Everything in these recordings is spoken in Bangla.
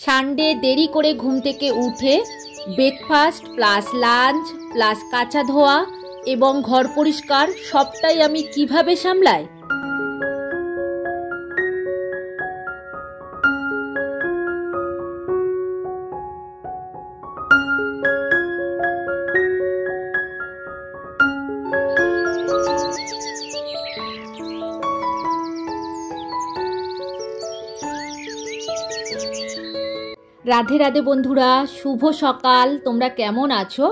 সানডে দেরি করে ঘুম থেকে উঠে ব্রেকফাস্ট প্লাস লাঞ্চ প্লাস কাচা ধোয়া এবং ঘর পরিষ্কার সবটাই আমি কিভাবে সামলাই। রাধে রাধে বন্ধুরা, শুভ সকাল। তোমরা কেমন আছো?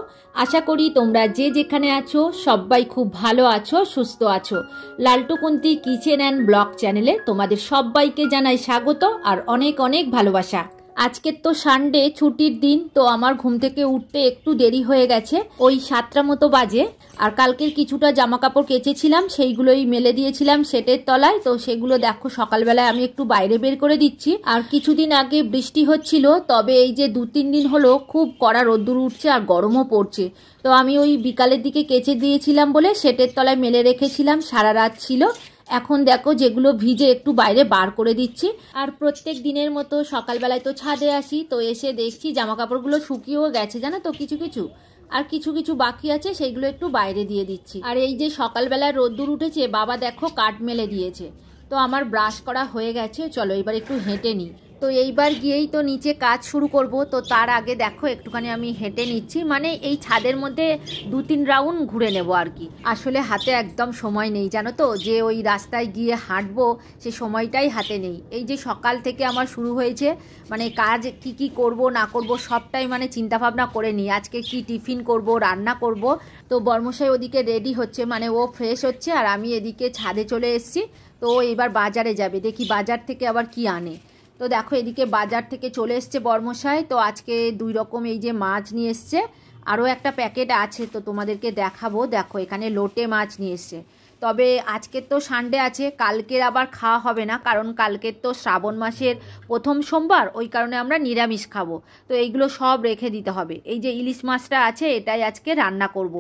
আশা করি তোমরা যে যেখানে আছো সবাই খুব ভালো আছো, সুস্থ আছো। লালটুকুন্তি কিচেন অ্যান্ড ব্লগ চ্যানেলে তোমাদের সবাইকে জানাই স্বাগত আর অনেক অনেক ভালোবাসা। আজকের তো সানডে, ছুটির দিন, তো আমার ঘুম থেকে উঠতে একটু দেরি হয়ে গেছে, ওই 7টা মতো বাজে। আর কালকের কিছুটা জামা কাপড় কেচেছিলাম, সেইগুলোই মেলে দিয়েছিলাম সেটের তলায়, তো সেগুলো দেখো সকালবেলায় আমি একটু বাইরে বের করে দিচ্ছি। আর কিছুদিন আগে বৃষ্টি হচ্ছিল, তবে এই যে 2-3 দিন হলো খুব কড়া রোদ্দুর উঠছে আর গরমও পড়ছে। তো আমি ওই বিকালের দিকে কেচে দিয়েছিলাম বলে সেটের তলায় মেলে রেখেছিলাম, সারা রাত ছিল। এখন দেখো যেগুলো ভিজে একটু বাইরে বার করে দিচ্ছি। আর প্রত্যেক দিনের মতো সকালবেলায় তো ছাদে আসি, তো এসে দেখছি জামা কাপড়গুলো শুকিয়েও গেছে, জানো তো, কিছু কিছু আর কিছু কিছু বাকি আছে, সেইগুলো একটু বাইরে দিয়ে দিচ্ছি। আর এই যে সকালবেলায় রোদ্দুর উঠেছে, বাবা দেখো কাঠ মেলে দিয়েছে। তো আমার ব্রাশ করা হয়ে গেছে, চলো এবার একটু হেঁটে নিই। তো এইবার গিয়েই তো নিচে কাজ শুরু করব, তো তার আগে দেখো একটুখানি আমি হেঁটে নিচ্ছি, মানে এই ছাদের মধ্যে 2-3 রাউন্ড ঘুরে নেব আর কি। আসলে হাতে একদম সময় নেই, জানো তো, যে ওই রাস্তায় গিয়ে হাঁটবো সে সময়টাই হাতে নেই। এই যে সকাল থেকে আমার শুরু হয়েছে, মানে কাজ কি কি করব না করব সবটাই মানে চিন্তাভাবনা করে নিই, আজকে কি টিফিন করব, রান্না করব। তো বর্মশাই ওদিকে রেডি হচ্ছে, মানে ও ফ্রেশ হচ্ছে, আর আমি এদিকে ছাদে চলে এসেছি। তো এবার বাজারে যাবে, দেখি বাজার থেকে আবার কি আনে। তো দেখো এদিকে বাজার থেকে চলে এসছে বর্মশাই, তো আজকে 2 রকম এই যে মাছ নিয়ে এসছে, আরও একটা প্যাকেট আছে, তো তোমাদেরকে দেখাবো। দেখো এখানে লোটে মাছ নিয়ে এসছে। তবে আজকের তো সানডে আছে, কালকের আবার খাওয়া হবে না, কারণ কালকের তো শ্রাবণ মাসের প্রথম সোমবার, ওই কারণে আমরা নিরামিষ খাবো। তো এইগুলো সব রেখে দিতে হবে। এই যে ইলিশ মাছটা আছে, এটাই আজকে রান্না করব।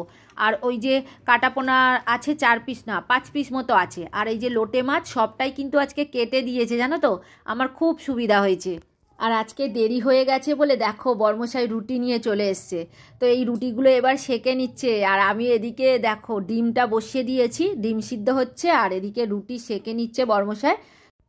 আর ওই যে কাটাপোনা আছে 4 পিস না 5 পিস মতো আছে, আর এই যে লোটে মাছ সবটাই কিন্তু আজকে কেটে দিয়েছে, জানো তো, আমার খুব সুবিধা হয়েছে। আর আজকে দেরি হয়ে গেছে বলে দেখো বর্মশাই রুটি নিয়ে চলে এসছে। তো এই রুটিগুলো এবার সেঁকে নিচ্ছে, আর আমি এদিকে দেখো ডিমটা বসিয়ে দিয়েছি, ডিম সিদ্ধ হচ্ছে, আর এদিকে রুটি সেঁকে নিচ্ছে বর্মশাই।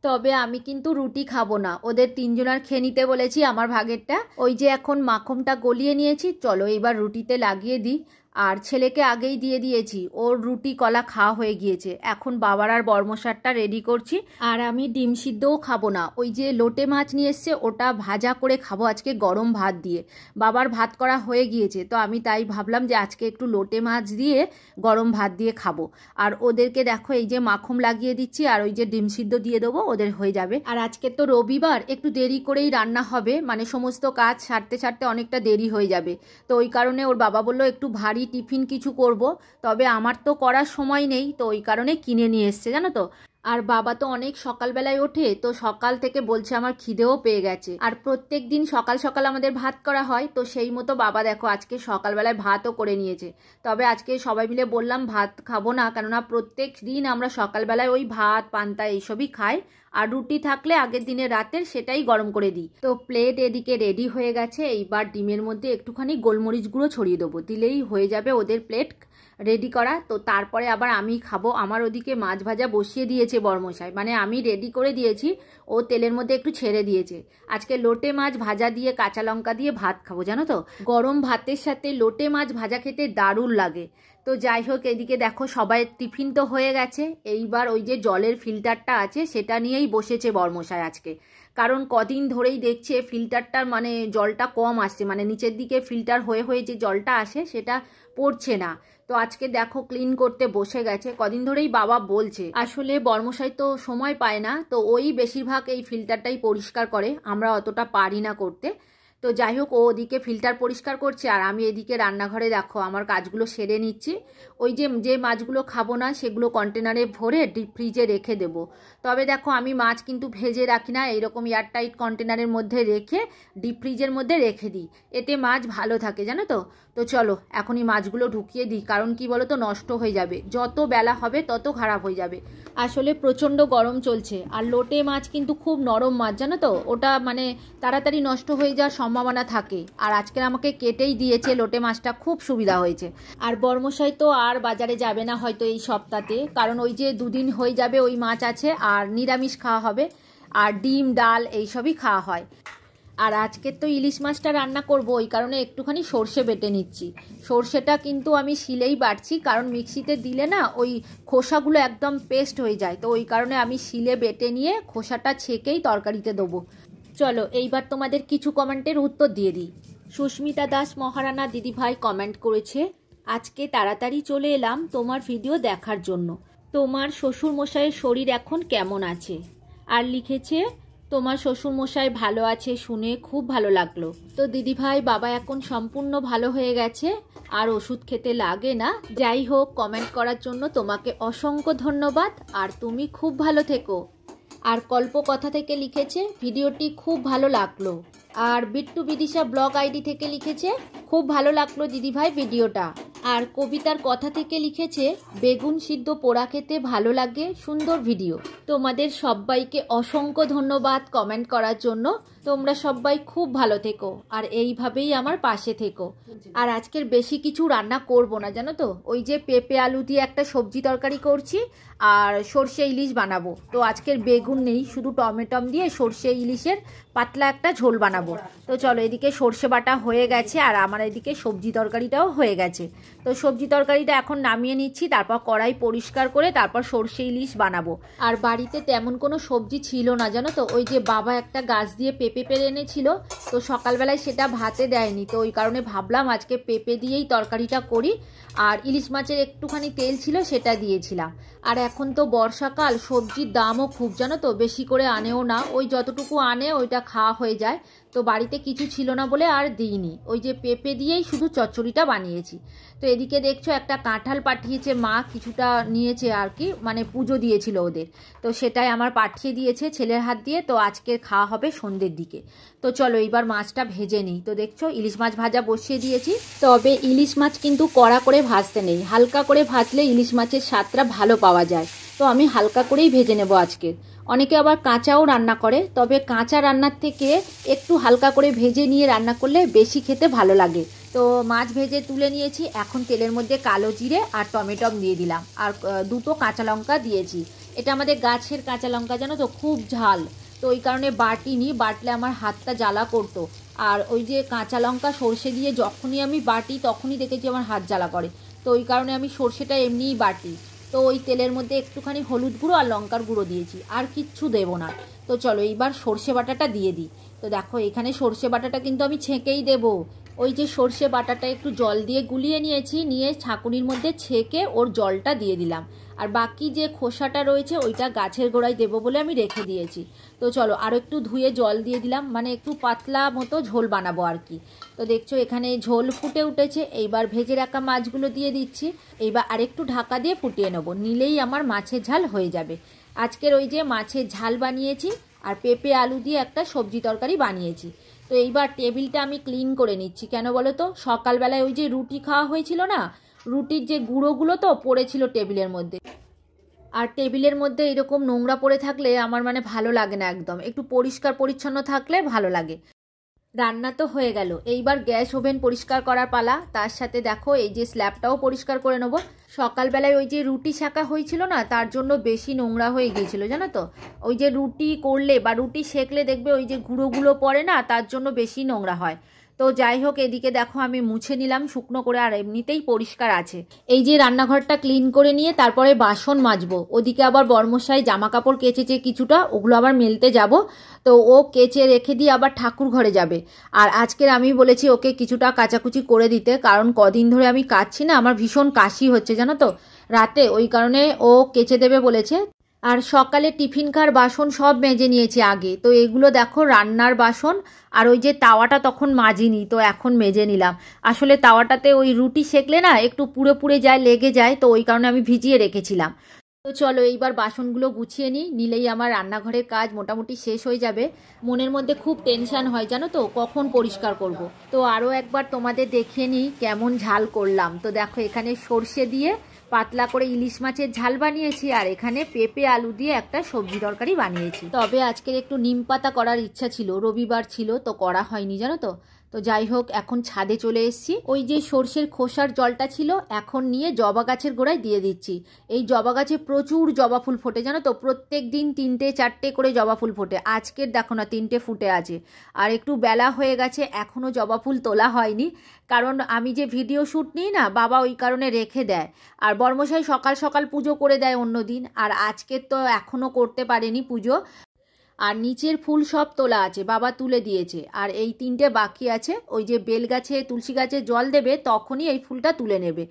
তবে আমি কিন্তু রুটি খাবো না, ওদের 3 জনের খেয়ে নিতে বলেছি আমার ভাগেরটা। ওই যে এখন মাখনটা গলিয়ে নিয়েছি, চলো এবার রুটিতে লাগিয়ে দিই। আর ছেলেকে আগেই দিয়ে দিয়েছি, ওর রুটি কলা খাওয়া হয়ে গিয়েছে। এখন বাবার আর বর্মশারটা রেডি করছি। আর আমি ডিম সিদ্ধও খাবো না, ওই যে লোটে মাছ নিয়ে এসছে ওটা ভাজা করে খাবো আজকে গরম ভাত দিয়ে। বাবার ভাত করা হয়ে গিয়েছে, তো আমি তাই ভাবলাম যে আজকে একটু লোটে মাছ দিয়ে গরম ভাত দিয়ে খাবো। আর ওদেরকে দেখো এই যে মাখন লাগিয়ে দিচ্ছি, আর ওই যে ডিম সিদ্ধ দিয়ে দেবো, ওদের হয়ে যাবে। আর আজকে তো রবিবার, একটু দেরি করেই রান্না হবে, মানে সমস্ত কাজ সারতে সারতে অনেকটা দেরি হয়ে যাবে। তো ওই কারণে ওর বাবা বললো একটু ভারী টিফিন কিছু করব, তবে আমার তো করার সময় নেই, তো ওই কারণে কিনে নিয়ে এসছে, জানো তো। আর বাবা তো অনেক সকালবেলায় ওঠে, তো সকাল থেকে বলছে আমার খিদেও পেয়ে গেছে। আর প্রত্যেক দিন সকাল সকাল আমাদের ভাত করা হয়, তো সেই মতো বাবা দেখো আজকে সকালবেলায় ভাতও করে নিয়েছে। তবে আজকে সবাই মিলে বললাম ভাত খাবো না, কেননা প্রত্যেক দিন আমরা সকালবেলায় ওই ভাত পান্তা এইসবই খাই, আর রুটি থাকলে আগের দিনের রাতের সেটাই গরম করে দিই। তো প্লেট এদিকে রেডি হয়ে গেছে, এইবার ডিমের মধ্যে একটুখানি গোলমরিচ গুঁড়ো ছড়িয়ে দেবো, দিলেই হয়ে যাবে ওদের প্লেট রেডি করা। তো তারপরে আবার আমি খাবো। আমার ওদিকে মাছ ভাজা বসিয়ে দিয়েছে বর্মশাই, মানে আমি রেডি করে দিয়েছি, ও তেলের মধ্যে একটু ছেড়ে দিয়েছে। আজকে লোটে মাছ ভাজা দিয়ে কাঁচা লঙ্কা দিয়ে ভাত খাবো, জানো তো, গরম ভাতের সাথে লোটে মাছ ভাজা খেতে দারুণ লাগে। তো যাই হোক, এদিকে দেখো সবাই টিফিন তো হয়ে গেছে, এইবার ওই যে জলের ফিল্টারটা আছে সেটা নিয়েই বসেছে বর্মশাই আজকে। কারণ কদিন ধরেই দেখছে ফিল্টারটার মানে জলটা কম আসছে, মানে নিচের দিকে ফিল্টার হয়ে হয়ে যে জলটা আসে সেটা পড়ছে না। তো আজকে দেখো ক্লিন করতে বসে গেছে, কদিন ধরেই বাবা বলছে। আসলে বর্মশাই তো সময় পায় না, তো ওই বেশিরভাগ এই ফিল্টারটাই পরিষ্কার করে, আমরা অতটা পারি না করতে। তো যাই হোক, ও ওদিকে ফিল্টার পরিষ্কার করছে আর আমি এদিকে রান্নাঘরে দেখো আমার কাজগুলো সেরে নিচ্ছি। ওই যে মাছগুলো খাবো না সেগুলো কন্টেনারে ভরে ডিপ ফ্রিজে রেখে দেবো। তবে দেখো আমি মাছ কিন্তু ভেজে রাখি না, এইরকম এয়ারটাইট কন্টেনারের মধ্যে রেখে ডিপ ফ্রিজের মধ্যে রেখে দিই, এতে মাছ ভালো থাকে জানো তো। তো চলো এখনই মাছগুলো ঢুকিয়ে দিই, কারণ কি বলো তো, নষ্ট হয়ে যাবে, যত বেলা হবে তত খারাপ হয়ে যাবে। আসলে প্রচণ্ড গরম চলছে আর লোটে মাছ কিন্তু খুব নরম মাছ জানো তো, ওটা মানে তাড়াতাড়ি নষ্ট হয়ে যাওয়ার সম্ভাবনা থাকে। আর আজকে আমাকে কেটেই দিয়েছে লোটে মাছটা, খুব সুবিধা হয়েছে। আর বর্মশাই তো আর বাজারে যাবে না হয়তো এই সপ্তাহে, কারণ ওই যে 2 দিন হয়ে যাবে ওই মাছ আছে আর নিরামিষ খাওয়া হবে, আর ডিম ডাল এইসবই খাওয়া হয়। আর আজকে তো ইলিশ মাছটা রান্না করব, ওই কারণে একটুখানি সর্ষে বেটে নিচ্ছি। সর্ষেটা কিন্তু আমি শিলেই বাটছি, কারণ মিক্সিতে দিলে না ওই খোসাগুলো একদম পেস্ট হয়ে যায়, তো ওই কারণে আমি শিলে বেটে নিয়ে খোসাটা ছেঁকেই তরকারিতে দেবো। চলো এইবার তোমাদের কিছু কমেন্টের উত্তর দিয়ে দিই। সুস্মিতা দাস মহারানা দিদিভাই কমেন্ট করেছে, আজকে তাড়াতাড়ি চলে এলাম তোমার ভিডিও দেখার জন্য, তোমার শ্বশুরমশাইয়ের শরীর এখন কেমন আছে? আর লিখেছে, তোমার শ্বশুরমশাই ভালো আছে শুনে খুব ভালো লাগলো। তো দিদিভাই বাবা এখন সম্পূর্ণ ভালো হয়ে গেছে, আর ওষুধ খেতে লাগে না। যাই হোক, কমেন্ট করার জন্য তোমাকে অসংখ্য ধন্যবাদ, আর তুমি খুব ভালো থেকো। আর কল্প কথা থেকে লিখেছে, ভিডিওটি খুব ভালো লাগলো। আর বিট্টু বিদিশা ব্লগ আইডি থেকে লিখেছে, খুব ভালো লাগলো দিদিভাই ভিডিওটা। আর কবিতার কথা থেকে লিখেছে, বেগুন সিদ্ধ পোড়া খেতে ভালো লাগে, সুন্দর ভিডিও। তোমাদের সবাইকে অসংখ্য ধন্যবাদ কমেন্ট করার জন্য। তোমরা সবাই খুব ভালো থেকো আর এইভাবেই আমার পাশে থেকো। আর আজকের বেশি কিছু রান্না করব না জানো তো, ওই যে পেঁপে আলু দিয়ে একটা সবজি তরকারি করছি আর সর্ষে ইলিশ বানাবো। তো আজকের বেগুন নেই, শুধু টমেটম দিয়ে সর্ষে ইলিশের পাতলা একটা ঝোল বানাবো। তো চলো, এদিকে সর্ষে বাটা হয়ে গেছে আর আমার এদিকে সবজি তরকারিটাও হয়ে গেছে। তো সবজি তরকারিটা এখন নামিয়ে নিচ্ছি, তারপর কড়াই পরিষ্কার করে তারপর সর্ষে ইলিশ বানাবো। আর বাড়িতে তেমন কোনো সবজি ছিল না জানো তো, ওই যে বাবা একটা গাছ দিয়ে পেঁপে পেরে এনেছিল, তো সকালবেলায় সেটা ভাতে দেয়নি, তো ওই কারণে ভাবলাম আজকে পেঁপে দিয়েই তরকারিটা করি। আর ইলিশ মাছের একটুখানি তেল ছিল সেটা দিয়েছিলাম। আর এখন তো বর্ষাকাল, সবজির দামও খুব জানো তো, বেশি করে আনেও না, ওই যতটুকু আনে ওইটা খাওয়া হয়ে যায়। তো বাড়িতে কিছু ছিল না বলে আর দিইনি, ওই যে পেঁপে দিয়েই শুধু চচ্চড়িটা বানিয়েছি। তো এদিকে দেখছো একটা কাঁঠাল পাঠিয়েছে মা, কিছুটা নিয়েছে আর কি, মানে পুজো দিয়েছিল ওদের, তো সেটাই আমার পাঠিয়ে দিয়েছে ছেলের হাত দিয়ে। তো আজকে খাওয়া হবে সন্ধ্যের দিকে। তো চলো এইবার মাছটা ভেজে নিই। তো দেখছো ইলিশ মাছ ভাজা বসিয়ে দিয়েছি, তবে ইলিশ মাছ কিন্তু কড়া করে ভাজতে নেই, হালকা করে ভাজলে ইলিশ মাছের স্বাদটা ভালো পাওয়া যায়। তো আমি হালকা করেই ভেজে নেব আজকে। অনেকে আবার কাঁচাও রান্না করে, তবে কাঁচা রান্নার থেকে একটু হালকা করে ভেজে নিয়ে রান্না করলে বেশি খেতে ভালো লাগে। তো মাছ ভেজে তুলে নিয়েছি, এখন তেলের মধ্যে কালো জিরে আর টমেটম দিয়ে দিলাম, আর 2টো কাঁচা লঙ্কা দিয়েছি। এটা আমাদের গাছের কাঁচা লঙ্কা জানো তো, খুব ঝাল, তো ওই কারণে বাটিনি, বাটলে আমার হাতটা জ্বালা করতো। আর ওই যে কাঁচা লঙ্কা সর্ষে দিয়ে যখনই আমি বাটি তখনই দেখেছি আমার হাত জ্বালা করে, তো ওই কারণে আমি সর্ষেটা এমনিই বাটি। তো ওই তেলের মধ্যে একটুখানি হলুদ গুঁড়ো আর লঙ্কার গুঁড়ো দিয়েছি, আর কিচ্ছু দেবো না। তো চলো এইবার সর্ষে বাটাটা দিয়ে দিই। তো দেখো এখানে সর্ষে বাটাটা কিন্তু আমি ছেঁকেই দেবো। ওই যে সর্ষে বাটাটা একটু জল দিয়ে গুলিয়ে নিয়েছি, নিয়ে ছাঁকুনির মধ্যে ছেঁকে ওর জলটা দিয়ে দিলাম। আর বাকি যে খোসাটা রয়েছে ওইটা গাছের গোড়ায় দেবো বলে আমি রেখে দিয়েছি। তো চলো আরও একটু ধুয়ে জল দিয়ে দিলাম, মানে একটু পাতলা মতো ঝোল বানাবো আর কি। তো দেখছো এখানে ঝোল ফুটে উঠেছে, এইবার ভেজে রাখা মাছগুলো দিয়ে দিচ্ছি। এইবার আরেকটু ঢাকা দিয়ে ফুটিয়ে নেবো, নিলেই আমার মাছের ঝাল হয়ে যাবে। আজকের ওই যে মাছের ঝাল বানিয়েছি আর পেঁপে আলু দিয়ে একটা সবজি তরকারি বানিয়েছি। তো এইবার টেবিলটা আমি ক্লিন করে নিচ্ছি, কেন বলো তো, সকালবেলায় ওই যে রুটি খাওয়া হয়েছিল না, রুটির যে গুঁড়োগুলো তো পড়েছিল টেবিলের মধ্যে। আর টেবিলের মধ্যে এরকম নোংরা পড়ে থাকলে আমার মানে ভালো লাগে না, একদম একটু পরিষ্কার পরিচ্ছন্ন থাকলে ভালো লাগে। রান্না তো হয়ে গেল, এইবার গ্যাস ওভেন পরিষ্কার করার পালা। তার সাথে দেখো এই যে স্ল্যাবটাও পরিষ্কার করে নেবো। সকালবেলায় ওই যে রুটি শাঁকা হয়েছিল না, তার জন্য বেশি নোংরা হয়ে গিয়েছিল জানো তো। ওই যে রুটি করলে বা রুটি সেঁকলে দেখবে ওই যে গুঁড়োগুলো পড়ে না, তার জন্য বেশি নোংরা হয়। তো যাই হোক, এদিকে দেখো আমি মুছে নিলাম শুকনো করে, আর এমনিতেই পরিষ্কার আছে। এই যে রান্নাঘরটা ক্লিন করে নিয়ে তারপরে বাসন মাজবো। ওদিকে আবার বর্মশাই জামা কাপড় কেচেছে কিছুটা, ওগুলো আবার মেলতে যাব। তো ও কেচে রেখে দিয়ে আবার ঠাকুর ঘরে যাবে। আর আজকের আমি বলেছি ওকে কিছুটা কাচাকুচি করে দিতে, কারণ কদিন ধরে আমি কাচ্ছি না, আমার ভীষণ কাশি হচ্ছে জানো তো রাতে, ওই কারণে ও কেচে দেবে বলেছে। আর সকালে টিফিন খাওয়ার বাসন সব মেজে নিয়েছি আগে। তো এগুলো দেখো রান্নার বাসন, আর ওই যে তাওয়াটা তখন মাজিনি, তো এখন মেজে নিলাম। আসলে তাওয়াটাতে ওই রুটি সেকলে না একটু পুড়ে পুড়ে যায়, লেগে যায়, তো ওই কারণে আমি ভিজিয়ে রেখেছিলাম। তো চলো এইবার বাসনগুলো গুছিয়ে নিলেই আমার রান্নাঘরের কাজ মোটামুটি শেষ হয়ে যাবে। মনের মধ্যে খুব টেনশান হয় জানো তো, কখন পরিষ্কার করব। তো আরও একবার তোমাদের দেখিয়ে নিই কেমন ঝাল করলাম। তো দেখো এখানে সর্ষে দিয়ে পাতলা করে ইলিশ মাছের ঝাল বানিয়েছি, আর এখানে পেঁপে আলু দিয়ে একটা সবজি তরকারি বানিয়েছি। তবে আজকের একটু নিম পাতা করার ইচ্ছা ছিল, রবিবার ছিল, তো করা হয়নি জানো তো। তো যাই হোক, এখন ছাদে চলে এসেছি। ওই যে সর্ষের খোসার জলটা ছিল এখন নিয়ে জবা গাছের গোড়ায় দিয়ে দিচ্ছি। এই জবা গাছে প্রচুর জবা ফুল ফোটে জানো তো, প্রত্যেক দিন 3-4টে করে জবা ফুল ফোটে। আজকের দেখো না 3টে ফুটে আছে। আর একটু বেলা হয়ে গেছে, এখনও জবা ফুল তোলা হয়নি, কারণ আমি যে ভিডিও শ্যুট নিই না, বাবা ওই কারণে রেখে দেয়। আর বর্মশাই সকাল সকাল পুজো করে দেয় অন্য দিন, আর আজকে তো এখনও করতে পারেনি পুজো। আর নিচের ফুল সব তোলা আছে, বাবা তুলে দিয়েছে। আর এই 3টে বাকি আছে, ওই যে বেল গাছে তুলসী গাছে জল দেবে তখনই এই ফুলটা তুলে নেবে।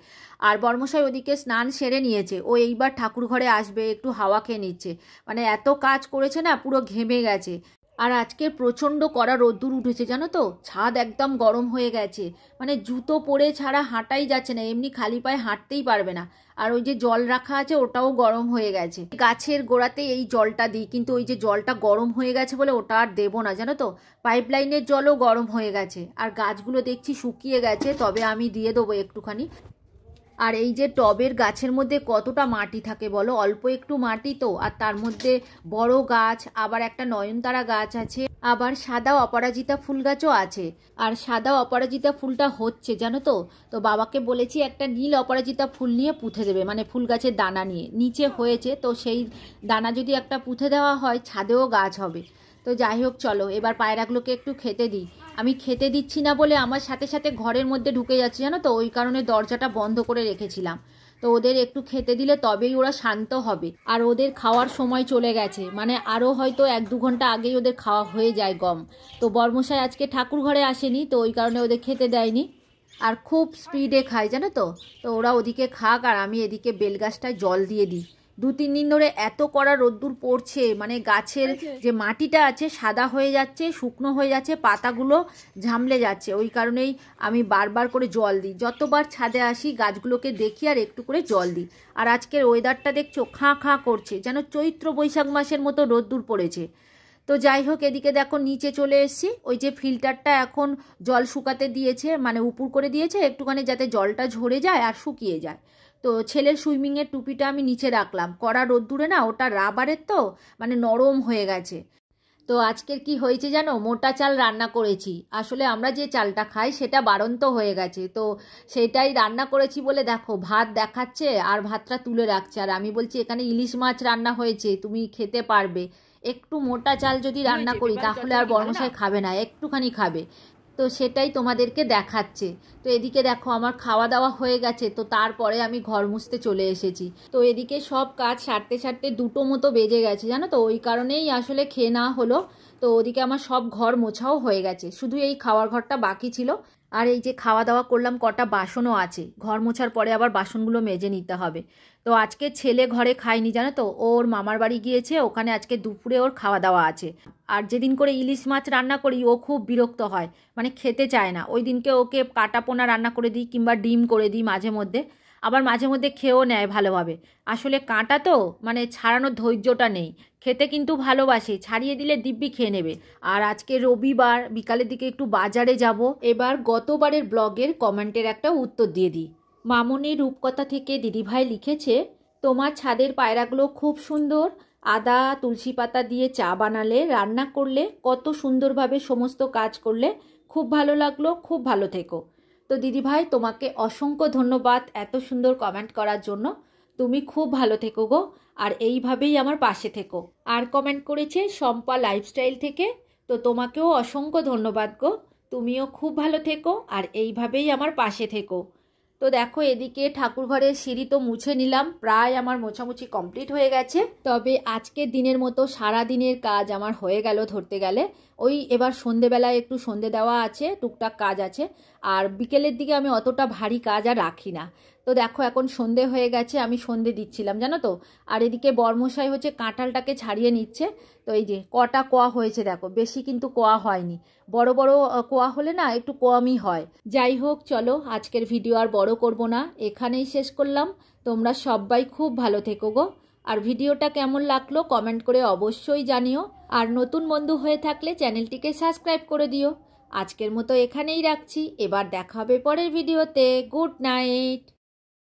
আর বর্মশাই ওদিকে স্নান সেরে নিয়েছে, ও এইবার ঠাকুর ঘরে আসবে, একটু হাওয়া খেয়ে নিচ্ছে। মানে এত কাজ করেছে না, পুরো ঘেমে গেছে। আর আজকে প্রচণ্ড কড়া রোদ্দুর উঠেছে জানো তো, ছাদ একদম গরম হয়ে গেছে। মানে জুতো পরে ছাড়া হাঁটাই যাচ্ছে না, এমনি খালি পায়ে হাঁটতেই পারবে না। আর ওই যে জল রাখা আছে ওটাও গরম হয়ে গেছে। গাছের গোড়াতে এই জলটা দিই, কিন্তু ওই যে জলটা গরম হয়ে গেছে বলে ওটা আর দেবো না জানো তো। পাইপলাইনের জলও গরম হয়ে গেছে, আর গাছগুলো দেখছি শুকিয়ে গেছে, তবে আমি দিয়ে দেবো একটুখানি। আর এই যে টবের গাছের মধ্যে কতটা মাটি থাকে বলো, অল্প একটু মাটি তো, আর তার মধ্যে বড় গাছ, আবার একটা নয়নতারা গাছ আছে, আবার সাদা অপরাজিতা ফুল গাছও আছে। আর সাদা অপরাজিতা ফুলটা হচ্ছে জানো তো। তো বাবাকে বলেছি একটা নীল অপরাজিতা ফুল নিয়ে পুঁতে দেবে, মানে ফুল গাছের দানা নিয়ে। নিচে হয়েছে, তো সেই দানা যদি একটা পুঁতে দেওয়া হয় ছাদেও গাছ হবে। তো যাই হোক চলো এবার পায়রাগুলোকে একটু খেতে দিই। আমি খেতে দিচ্ছি না বলে আমার সাথে সাথে ঘরের মধ্যে ঢুকে যাচ্ছে জানো তো, ওই কারণে দরজাটা বন্ধ করে রেখেছিলাম। তো ওদের একটু খেতে দিলে তবেই ওরা শান্ত হবে। আর ওদের খাওয়ার সময় চলে গেছে, মানে আরও হয়তো 1-2 ঘন্টা আগেই ওদের খাওয়া হয়ে যায় গম। তো বর্মশাই আজকে ঠাকুর ঘরে আসেনি, তো ওই কারণে ওদের খেতে দেয়নি। আর খুব স্পিডে খায় জানো তো। তো ওরা ওদিকে খাক, আর আমি এদিকে বেলগাছটায় জল দিয়ে দিই। 2-3 দিন ধরে এত কড়া রোদ্দুর পড়ছে, মানে গাছের যে মাটিটা আছে সাদা হয়ে যাচ্ছে, শুকনো হয়ে যাচ্ছে, পাতাগুলো ঝামলে যাচ্ছে। ওই কারণেই আমি বারবার করে জল দিই, যতবার ছাদে আসি গাছগুলোকে দেখি আর একটু করে জল দিই। আর আজকের ওয়েদারটা দেখছো খাঁ খাঁ করছে, যেন চৈত্র বৈশাখ মাসের মতো রোদ্দুর পড়েছে। তো যাই হোক, এদিকে দেখো নিচে চলে এসেছি। ওই যে ফিল্টারটা এখন জল শুকাতে দিয়েছে, মানে উপুর করে দিয়েছে একটুখানি, যাতে জলটা ঝরে যায় আর শুকিয়ে যায়। তো ছেলের সুইমিংয়ের টুপিটা আমি নিচে রাখলাম, কড়া রোদ্দুরে না ওটা রাবারের, তো মানে নরম হয়ে গেছে। তো আজকের কি হয়েছে জানো, মোটা চাল রান্না করেছি। আসলে আমরা যে চালটা খাই সেটা বাড়ন্ত হয়ে গেছে, তো সেটাই রান্না করেছি বলে দেখো ভাত দেখাচ্ছে আর ভাতটা তুলে রাখছে। আর আমি বলছি এখানে ইলিশ মাছ রান্না হয়েছে, তুমি খেতে পারবে। একটু মোটা চাল যদি রান্না করি তাহলে আর বর্মশাই খাবে না, একটুখানি খাবে। তো সেটাই তোমাদেরকে দেখাচ্ছে। তো এদিকে দেখো আমার খাওয়া দাওয়া হয়ে গেছে, তো তারপরে আমি ঘর মুছতে চলে এসেছি। তো এদিকে সব কাজ সারতে সারতে 2টো মতো বেজে গেছে জানো তো, ওই কারণেই আসলে খেয়ে না হলো। তো ওদিকে আমার সব ঘর মোছাও হয়ে গেছে, শুধু এই খাওয়ার ঘরটা বাকি ছিল। আর এই যে খাওয়া দাওয়া করলাম, কটা বাসনও আছে, ঘর মোছার পরে আবার বাসনগুলো মেজে নিতে হবে। তো আজকে ছেলে ঘরে খায়নি জানো তো, ওর মামার বাড়ি গিয়েছে, ওখানে আজকে দুপুরে ওর খাওয়া দাওয়া আছে। আর যেদিন করে ইলিশ মাছ রান্না করি ও খুব বিরক্ত হয়, মানে খেতে চায় না। ওই দিনকে ওকে কাটা পোনা রান্না করে দিই, কিংবা ডিম করে দিই মাঝে মধ্যে, আবার মাঝে মধ্যে খেয়েও নেয় ভালোভাবে। আসলে কাঁটা তো, মানে ছাড়ানোর ধৈর্যটা নেই। খেতে কিন্তু ভালোবাসে, ছাড়িয়ে দিলে দিব্যি খেয়ে নেবে। আর আজকে রবিবার, বিকালের দিকে একটু বাজারে যাব। এবার গতবারের ব্লগের কমেন্টের একটা উত্তর দিয়ে দিই। মামনি রূপকথা থেকে দিদিভাই লিখেছে, তোমার ছাদের পায়রাগুলো খুব সুন্দর, আদা তুলসী পাতা দিয়ে চা বানালে, রান্না করলে, কত সুন্দরভাবে সমস্ত কাজ করলে, খুব ভালো লাগলো, খুব ভালো থেকো। তো দিদিভাই তোমাকে অসংখ্য ধন্যবাদ এত সুন্দর কমেন্ট করার জন্য। তুমি খুব ভালো থেকো গো, আর এইভাবেই আমার পাশে থেকো। আর কমেন্ট করেছে শম্পা লাইফস্টাইল থেকে, তো তোমাকেও অসংখ্য ধন্যবাদ গো, তুমিও খুব ভালো থেকো আর এইভাবেই আমার পাশে থেকো। তো দেখো এদিকে ঠাকুরঘরের সিঁড়ি তো মুছে নিলাম, প্রায় আমার মোছামুছি কমপ্লিট হয়ে গেছে। তবে আজকের দিনের মতো সারা দিনের কাজ আমার হয়ে গেল ধরতে গেলে। ওই এবার সন্ধেবেলায় একটু সন্ধে দেওয়া আছে, টুকটাক কাজ আছে। আর বিকেলের দিকে আমি অতটা ভারী কাজ আর রাখি না। তো দেখো এখন সন্ধে হয়ে গেছে, আমি সন্ধে দিচ্ছিলাম জানো তো। আর এদিকে বরমশাই হচ্ছে কাঁঠালটাকে ছাড়িয়ে নিচ্ছে। তো এই যে কটা কোয়া হয়েছে দেখো, বেশি কিন্তু কোয়া হয়নি। বড় বড় কোয়া হলে না একটু কমই হয়। যাই হোক চলো, আজকের ভিডিও আর বড় করব না, এখানেই শেষ করলাম। তোমরা সবাই খুব ভালো থেকো গো। আর ভিডিওটা কেমন লাগলো কমেন্ট করে অবশ্যই জানিও। আর নতুন বন্ধু হয়ে থাকলে চ্যানেলটিকে সাবস্ক্রাইব করে দিও। আজকের মতো এখানেই রাখছি, এবার দেখা হবে পরের ভিডিওতে। Good night.